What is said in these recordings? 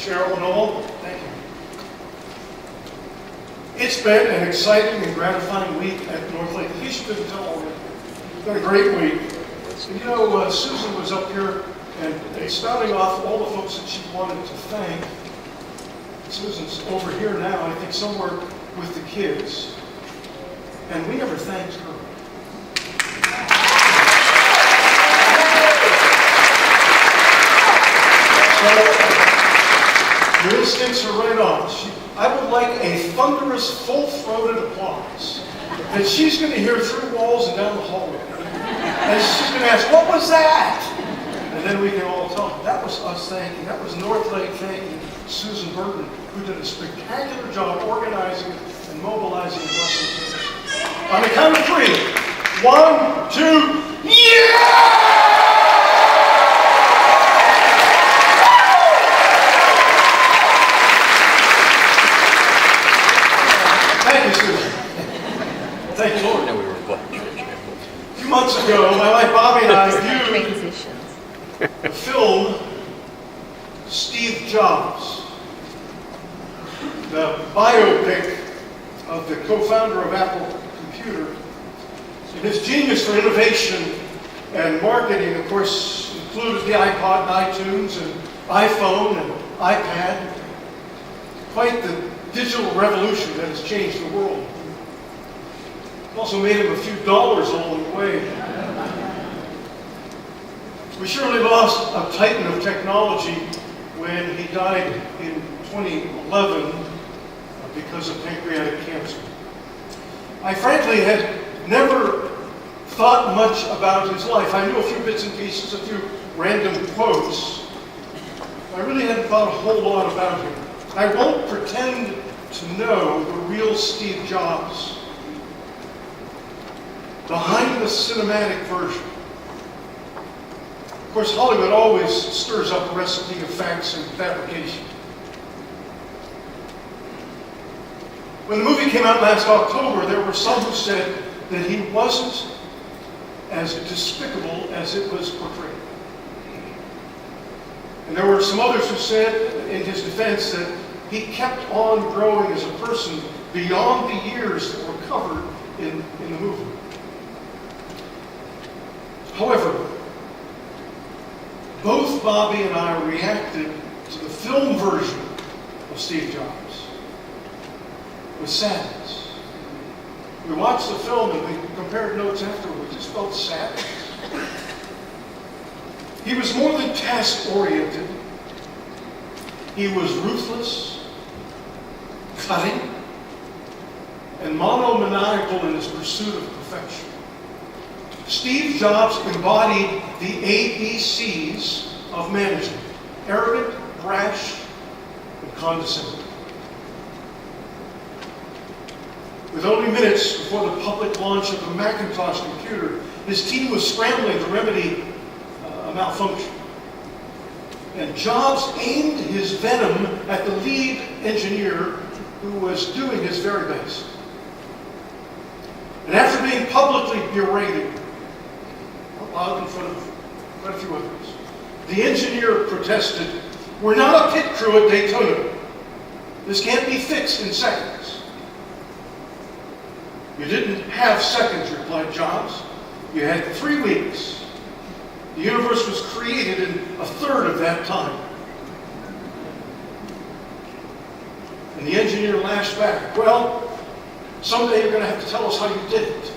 Cheryl and all. Thank you. It's been an exciting and gratifying week at Northlake. In case you couldn't tell already, it's been a great week. And you know, Susan was up here and spouting off all the folks that she wanted to thank. Susan's over here now, I think somewhere with the kids. And we never thanked her. So, your instincts are right on. I would like a thunderous, full-throated applause that she's going to hear through walls and down the hallway. And she's going to ask, what was that? And then we can all tell them, that was us thanking, that was Northlake thanking Susan Burton, who did a spectacular job organizing and mobilizing the blessing. On the count of 3, 1, 2, yeah! Thank you, Susan. Thank you, Lord. A few months ago, my wife Bobby and I viewed the film Steve Jobs, the biopic of the co-founder of Apple Computer. And his genius for innovation and marketing, of course, included the iPod and iTunes and iPhone and iPad. Quite the digital revolution that has changed the world. Also made him a few dollars along the way. We surely lost a titan of technology when he died in 2011 because of pancreatic cancer. I frankly had never thought much about his life. I knew a few bits and pieces, a few random quotes. I really hadn't thought a whole lot about him. I won't pretend to know the real Steve Jobs behind the cinematic version. Of course, Hollywood always stirs up a recipe of facts and fabrication. When the movie came out last October, there were some who said that he wasn't as despicable as it was portrayed. And there were some others who said, in his defense, that he kept on growing as a person beyond the years that were covered in the movie. However, both Bobby and I reacted to the film version of Steve Jobs with sadness. We watched the film and we compared notes afterward. We just felt sad. He was more than task-oriented. He was ruthless, cutting, and monomaniacal in his pursuit of perfection. Steve Jobs embodied the ABCs of management: arrogant, brash, and condescending. With only minutes before the public launch of the Macintosh computer, his team was scrambling to remedy a malfunction. And Jobs aimed his venom at the lead engineer who was doing his very best. And after being publicly berated, out loud in front of quite a few others, the engineer protested, "We're not a pit crew at Daytona. This can't be fixed in seconds." "You didn't have seconds," replied Jobs. "You had 3 weeks. The universe was created in a third of that time." And the engineer lashed back, "Well, someday you're going to have to tell us how you did it."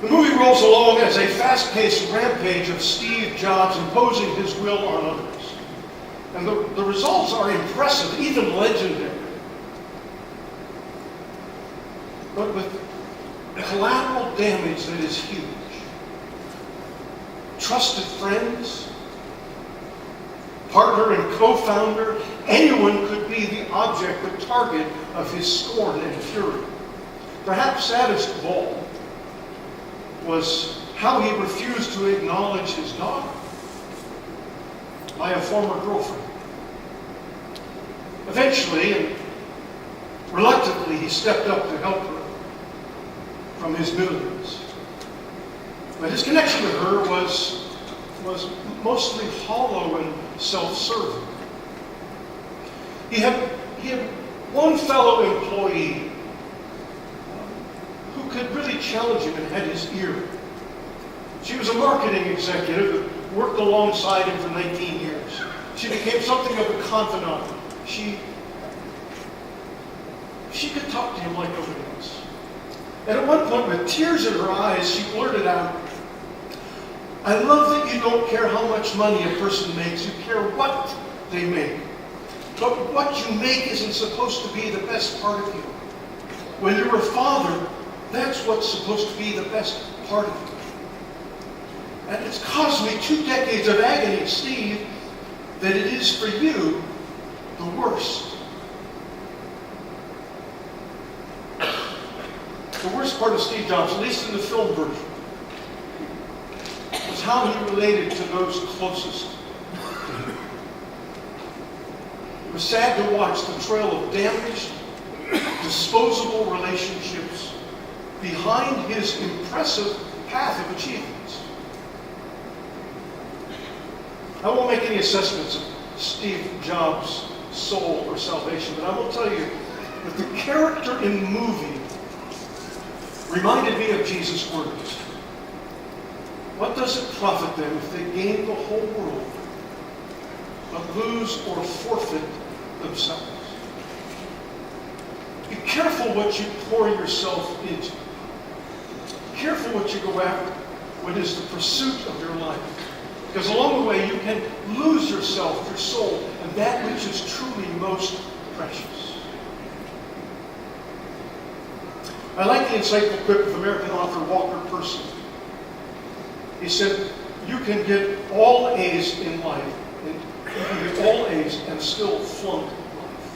The movie rolls along as a fast-paced rampage of Steve Jobs imposing his will on others. And the results are impressive, even legendary. But with collateral damage that is huge. Trusted friends, partner and co-founder, anyone could be the object, the target of his scorn and fury. Perhaps saddest of all was how he refused to acknowledge his daughter by a former girlfriend. Eventually, and reluctantly, he stepped up to help her from his millions. But his connection with her was mostly hollow and self-serving. He had one fellow employee who could really challenge him and had his ear. She was a marketing executive that worked alongside him for 19 years. She became something of a confidant. She could talk to him like nobody else. And at one point, with tears in her eyes, she blurted out, "I love that you don't care how much money a person makes. You care what they make. But what you make isn't supposed to be the best part of you. When you're a father, that's what's supposed to be the best part of you. And it's caused me 2 decades of agony, Steve, that it is for you the worst." The worst part of Steve Jobs, at least in the film version, was how he related to those closest to him. It was sad to watch the trail of damaged, disposable relationships behind his impressive path of achievements. I won't make any assessments of Steve Jobs' soul or salvation, but I will tell you that the character in the movie reminded me of Jesus' words. What does it profit them if they gain the whole world, but lose or forfeit themselves? Be careful what you pour yourself into. Be careful what you go after, what is the pursuit of your life. Because along the way you can lose yourself, your soul, and that which is truly most precious. I like the insightful quip of American author Walker Percy. He said, "You can get all A's in life, and you can get all A's and still flunk life.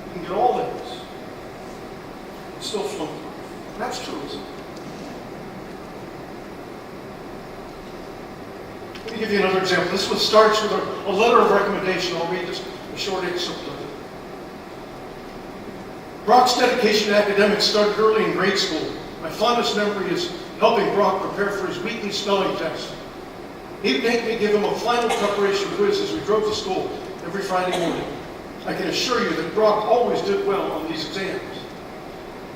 You can get all A's and still flunk life." And that's true, isn't it? Let me give you another example. This one starts with a letter of recommendation. I'll read just a short excerpt of it. Brock's dedication to academics started early in grade school. My fondest memory is helping Brock prepare for his weekly spelling test. He'd make me give him a final preparation quiz as we drove to school every Friday morning. I can assure you that Brock always did well on these exams.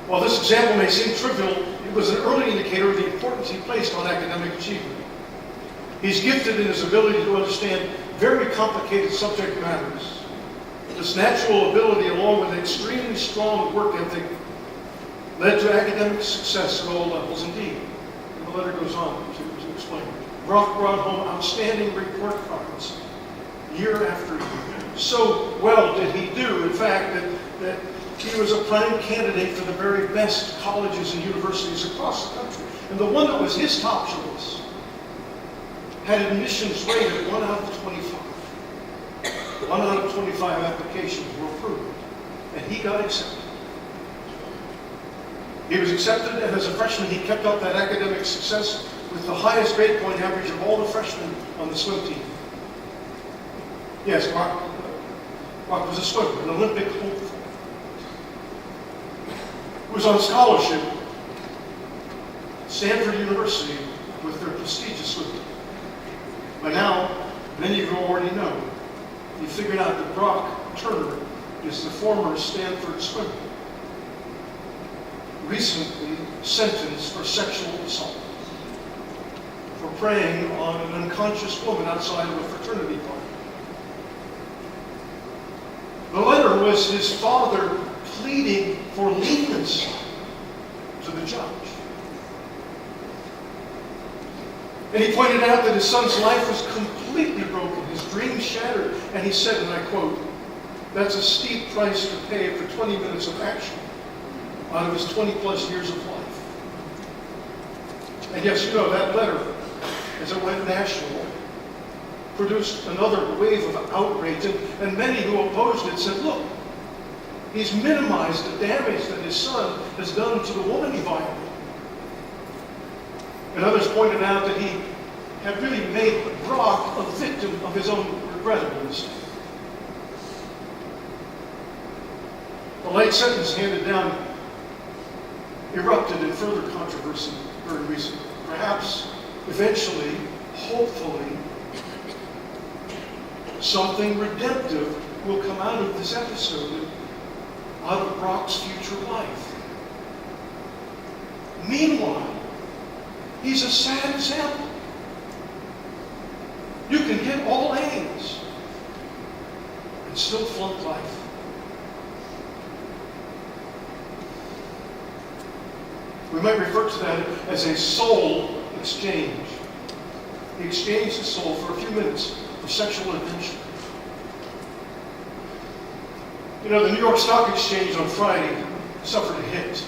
While this example may seem trivial, it was an early indicator of the importance he placed on academic achievement. He's gifted in his ability to understand very complicated subject matters. This natural ability, along with an extremely strong work ethic, led to academic success at all levels. Indeed, and the letter goes on to explain. Brock brought home outstanding report cards year after year. So well did he do, in fact, that he was a prime candidate for the very best colleges and universities across the country. And the one that was his top choice had admissions rated 1 out of 25. 1 out of 25 applications were approved, and he got accepted. He was accepted, and as a freshman, he kept up that academic success with the highest grade point average of all the freshmen on the swim team. Yes, Brock was a swimmer, an Olympic hopeful. He was on scholarship at Stanford University with their prestigious swim team. By now, many of you already know. You figured out that Brock Turner is the former Stanford swimmer, recently sentenced for sexual assault, for preying on an unconscious woman outside of a fraternity party. The letter was his father pleading for leniency to the judge. And he pointed out that his son's life was completely broken, his dreams shattered, and he said, and I quote, "That's a steep price to pay for 20 minutes of action out of his 20 plus years of life." And yes, you know, that letter, as it went national, produced another wave of outrage, and many who opposed it said, look, he's minimized the damage that his son has done to the woman he violated. And others pointed out that he had really made Brock a victim of his own regrettable mistake. The light sentence handed down erupted in further controversy very perhaps, eventually, hopefully, something redemptive will come out of this episode, out of Brock's future life. Meanwhile, he's a sad example. You can get all A's and still flunk life. We might refer to that as a soul exchange. He exchanged his soul for a few minutes for sexual adventure. You know, the New York Stock Exchange on Friday suffered a hit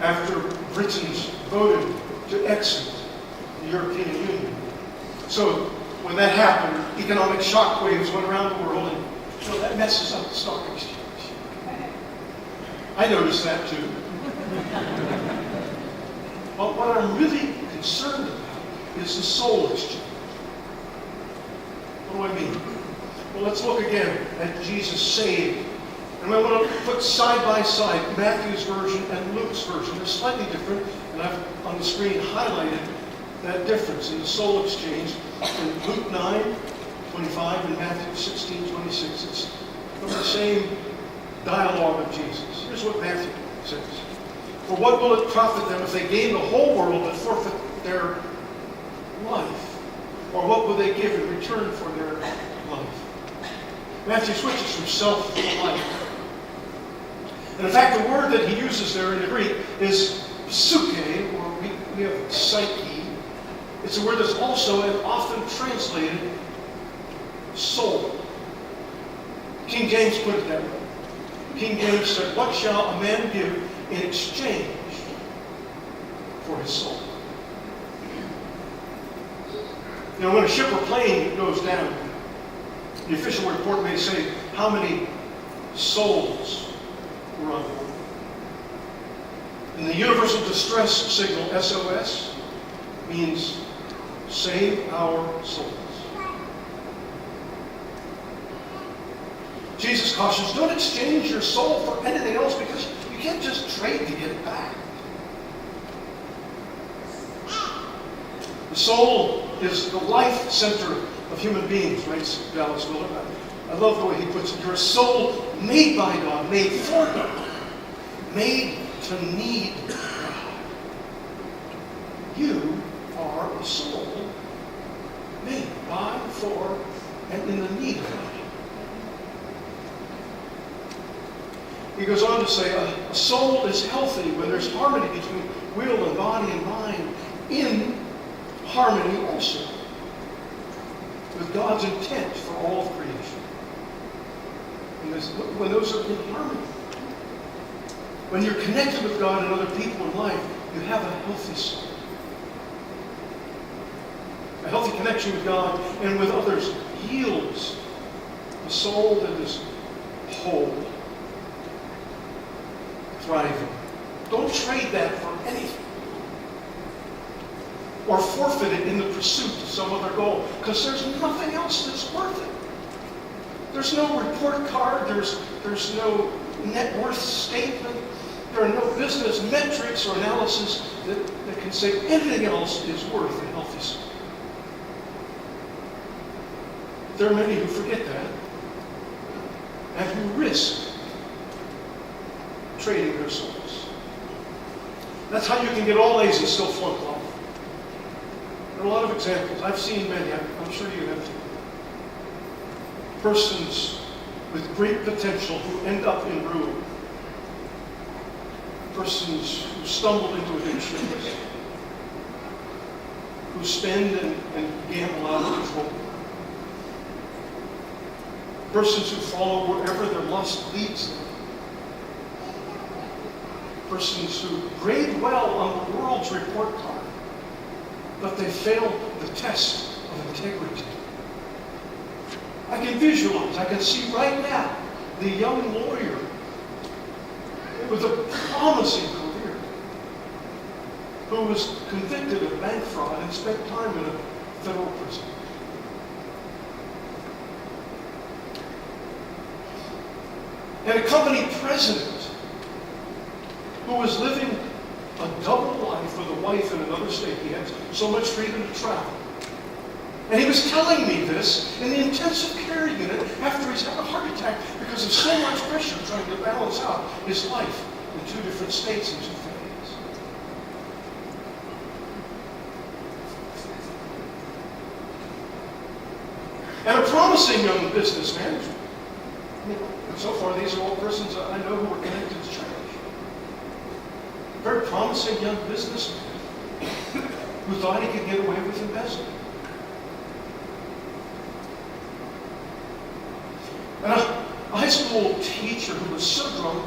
after Britons voted to exit the European Union. So when that happened, economic shockwaves went around the world, and that messes up the stock exchange. I noticed that too. But what I'm really concerned about is the soul exchange. What do I mean? Well, let's look again at Jesus saved. And I want to put side by side Matthew's version and Luke's version. They're slightly different, and I've on the screen highlighted that difference in the soul exchange in Luke 9:25 and Matthew 16:26. It's from the same dialogue of Jesus. Here's what Matthew says. For what will it profit them if they gain the whole world but forfeit their life? Or what will they give in return for their life? Matthew switches from self to life. And in fact, the word that he uses there in the Greek is psyche, or we have psyche. It's a word that's also and often translated soul. King James put it that way. King James said, what shall a man give in exchange for his soul? You know, when a ship or plane goes down, the official report may say how many souls were on board. And the universal distress signal, SOS, means save our souls. Jesus cautions, don't exchange your soul for anything else, because you can't just trade to get it back. The soul is the life center of human beings, writes Dallas Willard. I love the way he puts it. You're a soul made by God, made for God, made to need God. You are a soul made by, for, and in the need of God. He goes on to say, a soul is healthy when there's harmony between will and body and mind, in harmony also with God's intent for all of creation. And when those are in harmony, when you're connected with God and other people in life, you have a healthy soul. A healthy connection with God and with others yields a soul that is whole, thriving. Don't trade that for anything, or forfeit it in the pursuit of some other goal, because there's nothing else that's worth it. There's no report card, there's no net worth statement, there are no business metrics or analysis that can say anything else is worth a healthy soul. There are many who forget that and who risk trading their souls. That's how you can get all A's and still flunk life. There are a lot of examples. I've seen many. I'm sure you have too. Persons with great potential who end up in ruin. Persons who stumble into addictions, who spend and gamble out of control. Persons who follow wherever their lust leads them. Persons who grade well on the world's report card, but they fail the test of integrity. I can visualize, I can see right now the young lawyer with a promising career who was convicted of bank fraud and spent time in a federal prison. And a company president who was living a double life with a wife in another state. He had so much freedom to travel. And he was telling me this in the intensive care unit after he's had a heart attack because of so much pressure trying to balance out his life in two different states and two families. And a promising young businessman, and so far these are all persons I know who are connected to church. Very promising young businessman who thought he could get away with embezzling. And a high school teacher who was so drunk,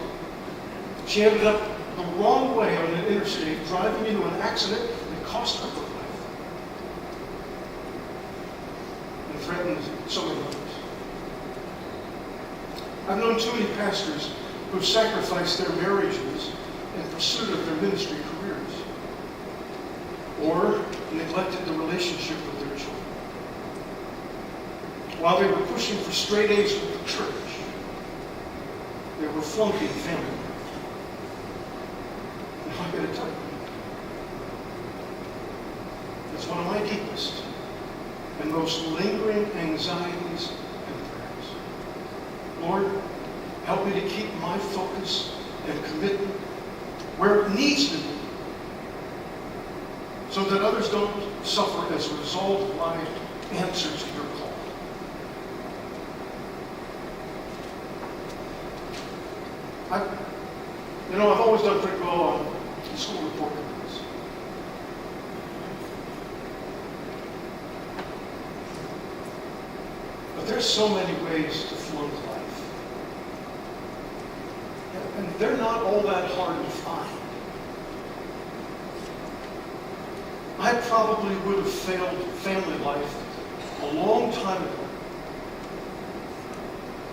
she ended up the wrong way on an interstate, driving into an accident that cost her her life. And threatened so many others. I've known too many pastors who've sacrificed their marriages in pursuit of their ministry careers, or neglected the relationship with their children. While they were pushing for straight A's with the church, they were flunking family life. And I'm going to tell you, it's one of my deepest and most lingering anxieties and prayers. Lord, help me to keep my focus and commitment where it needs to be, so that others don't suffer as a result of my answer to your call. I've always done pretty well on school report cards. But there's so many ways to flunk life. And they're not all that hard to find. I probably would have failed family life a long time ago,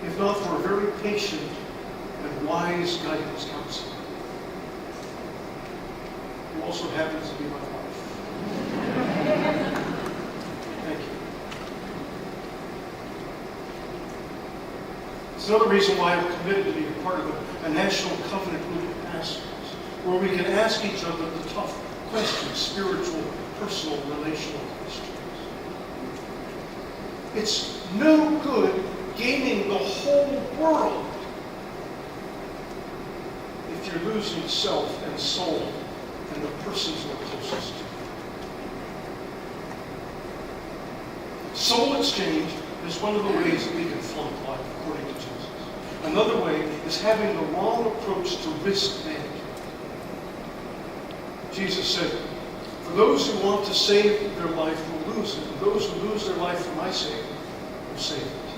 if not for a very patient and wise guidance counselor, who also happens to be my wife. Thank you. It's another reason why I'm committed to being a part of a national covenant group of pastors, where we can ask each other the tough questions, spiritual, personal, relational questions. It's no good gaining the whole world if you're losing self and soul and the persons we're closest to. Soul exchange is one of the ways that we can flunk life, according to Jesus. Another way is having the wrong approach to risk management. Jesus said, for those who want to save their life will lose it, and those who lose their life for my sake will save it.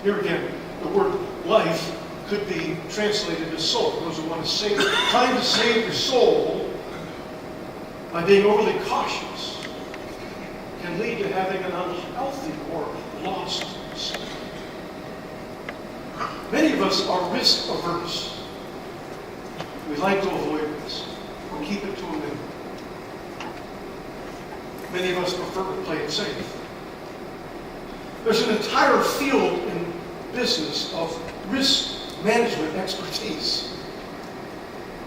Here again, the word life could be translated as soul. Those who want to save, trying to save your soul by being overly cautious can lead to having an unhealthy or lost soul. Many of us are risk averse. We like to avoid risk. We'll keep it to a minimum. Many of us prefer to play it safe. There's an entire field in business of risk management expertise.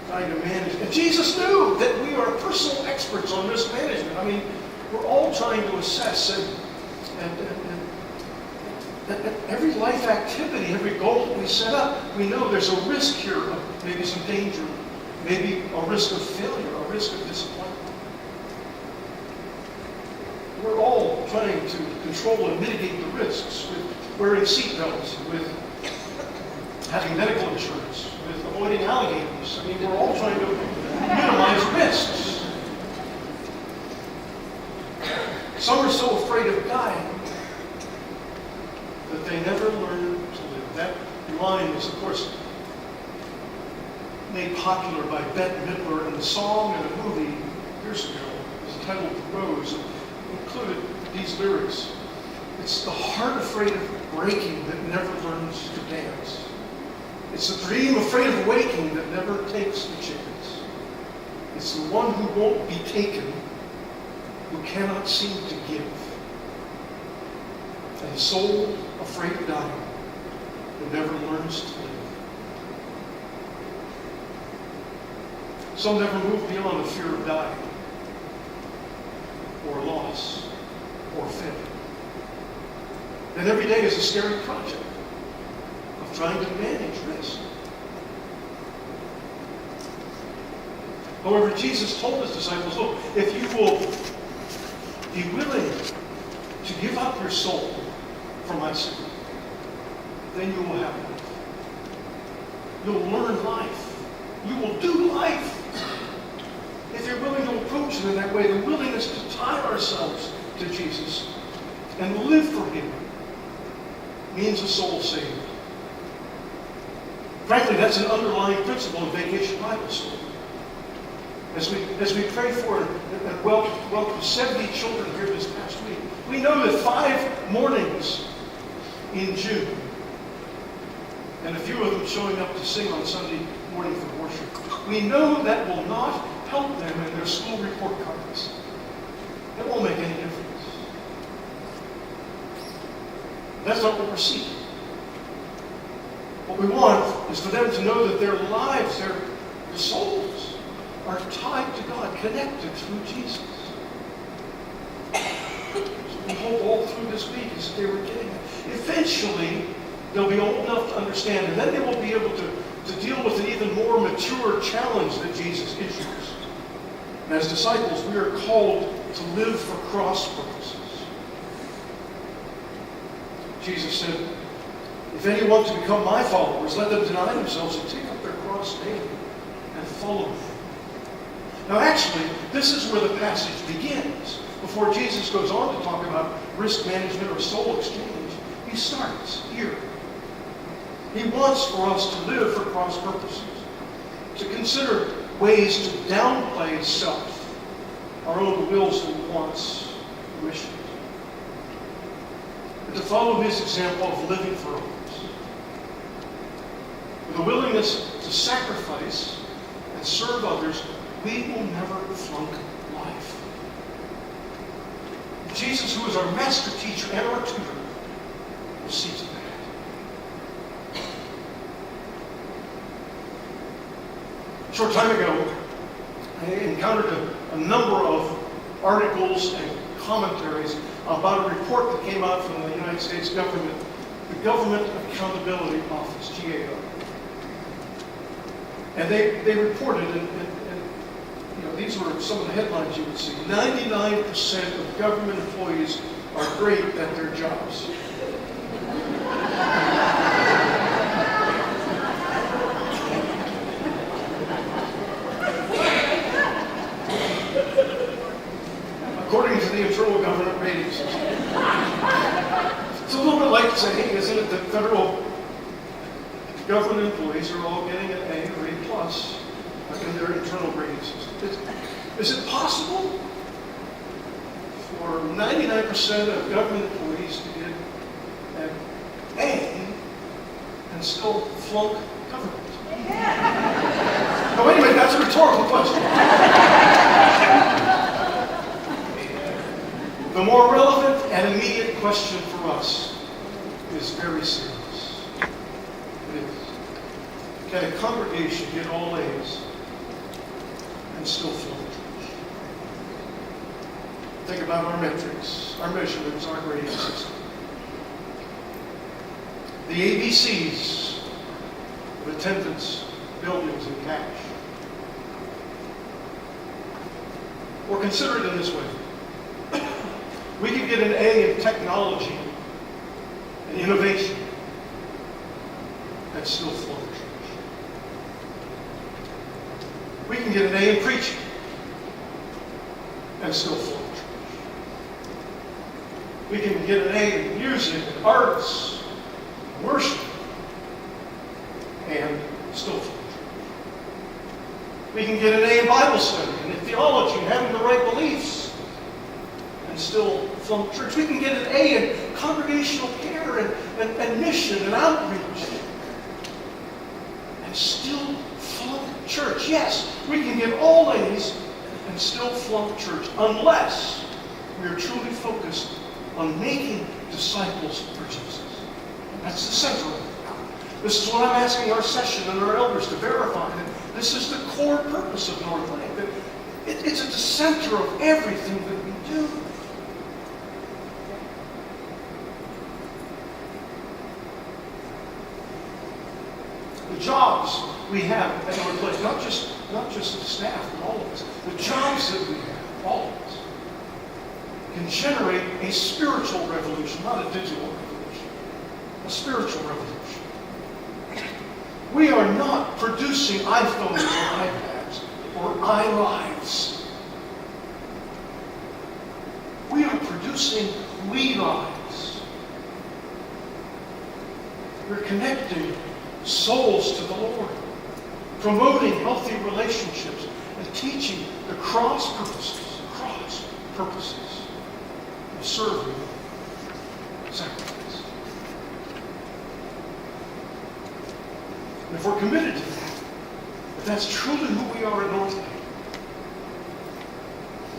Trying to manage. And Jesus knew that we are personal experts on risk management. I mean, we're all trying to assess and every life activity, every goal that we set up, we know there's a risk here of maybe some danger, maybe a risk of failure, a risk of disappointment. We're all trying to control and mitigate the risks with wearing seatbelts, with having medical insurance, with avoiding alligators. I mean, we're all trying to minimize risks. Some are so afraid of dying that they never learn to live. That line was, of course, made popular by Bette Midler, and the song and a movie years ago was entitled The Rose, and included these lyrics. It's the heart afraid of breaking that never learns to dance. It's the dream afraid of waking that never takes the chance. It's the one who won't be taken, who cannot seem to give. And the soul afraid of dying that never learns to live. Some never move beyond the fear of dying, or loss, or failure. And every day is a scary project of trying to manage risk. However, Jesus told his disciples, look, if you will be willing to give up your soul for my sake, then you will have life. You'll learn life. You will do life. If you're willing to approach it in that way, the willingness to tie ourselves to Jesus and live for him means a soul saved. Frankly, that's an underlying principle in Vacation Bible School. As we pray for and welcome 70 children here this past week, we know that 5 mornings in June, and a few of them showing up to sing on Sunday morning for worship, we know that will not help them in their school report cards. It won't make any difference. That's not what we're seeking. What we want is for them to know that their lives, their souls, are tied to God, connected through Jesus. So we hope all through this week is that they were getting it. Eventually, they'll be old enough to understand, and then they will be able to deal with an even more mature challenge that Jesus issues. And as disciples, we are called to live for cross purposes. Jesus said, if any want to become my followers, let them deny themselves and take up their cross daily and follow me. Now actually, this is where the passage begins. Before Jesus goes on to talk about risk management or soul exchange, he starts here. He wants for us to live for cross purposes, to consider ways to downplay self, our own wills and wants, wishes, and to follow his example of living for others. With a willingness to sacrifice and serve others, we will never flunk life. Jesus, who is our master teacher and our tutor, will see to that. A short time ago, I encountered a number of articles and commentaries about a report that came out from the United States government, the Government Accountability Office, GAO. And they reported, and these were some of the headlines you would see. 99% of government employees are great at their jobs. According to the internal government rating system. It's a little bit like saying, isn't it, that federal government employees are all getting an A or A plus in their internal grading system. Is it possible for 99% of government employees to get an A and still flunk government? Now wait a minute, that's a rhetorical question. The more relevant and immediate question for us is very serious. It is. Can a congregation get all A's and still flunk? Think about our metrics, our measurements, our grading system. The ABCs of attendance, buildings, and cash. Or consider it in this way. We could get an A in technology and innovation and still flunk church. We can get an A in preaching and still flunk church. We can get an A in music, arts, worship, and still flunk church. We can get an A in Bible study and in theology and having the right beliefs and still flunk church. We can get an A in congregational care and mission and outreach and still flunk church. Yes, we can get all A's and still flunk church unless we are truly focused on making disciples for Jesus. That's the center of it. This is what I'm asking our session and our elders to verify. And This is the core purpose of North Lake. It's at the center of everything that we do. The jobs we have at North Lake, not just the staff, but all of us, the jobs that we have, all of us, can generate a spiritual revolution, not a digital revolution, a spiritual revolution. We are not producing iPhones or iPads or iLives. We are producing we lives. We're connecting souls to the Lord, promoting healthy relationships, and teaching the cross purposes of serving sacrifice. And if we're committed to that, if that's truly who we are at North Lake,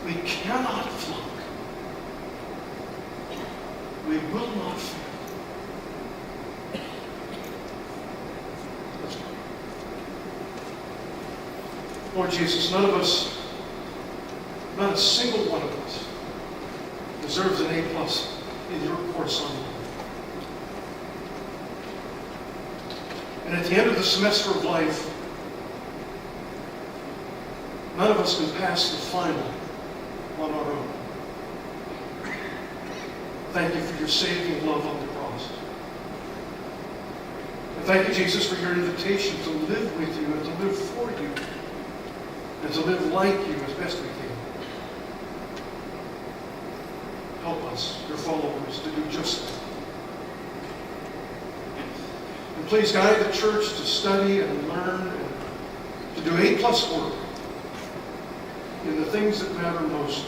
we cannot flunk. We will not fail. Let's pray. Lord Jesus, none of us, not a single one of us, deserves an A+ in your course on you. And at the end of the semester of life, none of us can pass the final on our own. Thank you for your saving love on the cross. And thank you, Jesus, for your invitation to live with you and to live for you and to live like you as best we can. Help us, your followers, to do just that. And please guide the church to study and learn and to do A+ work in the things that matter most